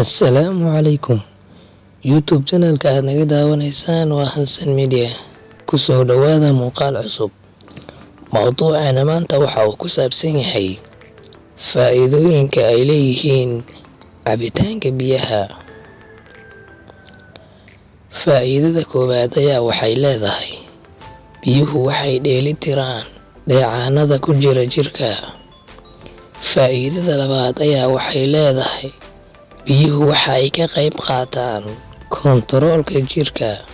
Assalaamu calaykum. YouTube channelka aad naga daawanaysaan waa Hansan Media. Ku soo dhawaada muuqaal cusub. Mawduucana maanta waxa uu ku saabsan yahay faa'iidooyinka ay leeyihiin cabitaanka biyaha. Faa'iidada koowaad ayaa waxay leedahay biyuhu waxay dheelitiraan dheecaanada ku jira jirka. Faa'iidada labaad ayaa waxay leedahay biyuhu waxay ka qayb qaataan kontaroolka jirka.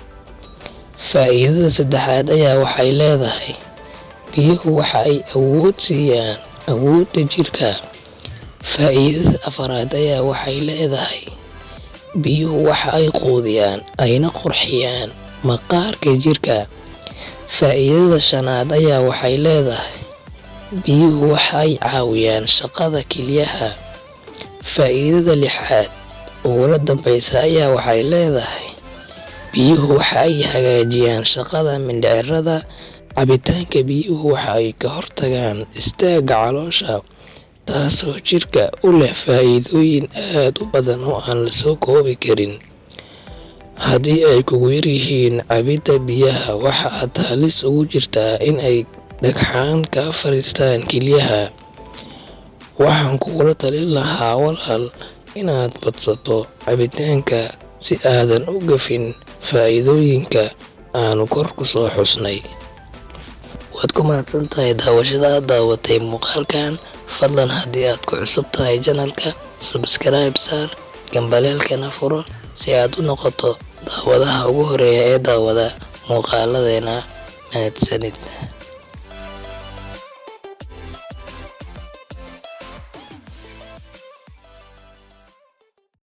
Faa'iidada saddexaad ayaa waxay leedahay biyuhu waxay awood siiyaan awoodda jirka. Faa'iidada afaraad ayaa waxay leedahay biyuhu waxay quudiyaan ayna qurxiyaan maqaarka jirka. Faa'iidada shanaad ayaa waxay leedahay biyuhu waxay caawiyaan shaqada kilyaha. Faa'iidada lixaad ugu dambaysa ayaa waxay leedahay biyuhu waxay hagaajiyaan shaqada mindhicirrada. Cabitaanka biyuhu waxay ka hortagaan istaagga caloosha, taasoo jirka u leh faa'iidooyin aad u badan oo aan la soo koobi karin. Haddii ay kugu yar yihiin cabidda biyaha, waxa aad halis ugu jirtaa in ay dhagxaan ka fariistaan kilyaha. Waxaan kugula talin lahaa walaal inaad badsato cabitaanka si aadan u gafin faa'iidooyinka aanu kor ku soo xusnay. Waad ku mahadsantahay daawashada aad daawatay muuqaalkan. Fadlan haddii aad ku cusub tahay channelka, subscribe saar, gambaleelkana furo si aad u noqoto daawadaha ugu horeeya ee daawada muuqaaladeena. Mahadsanid.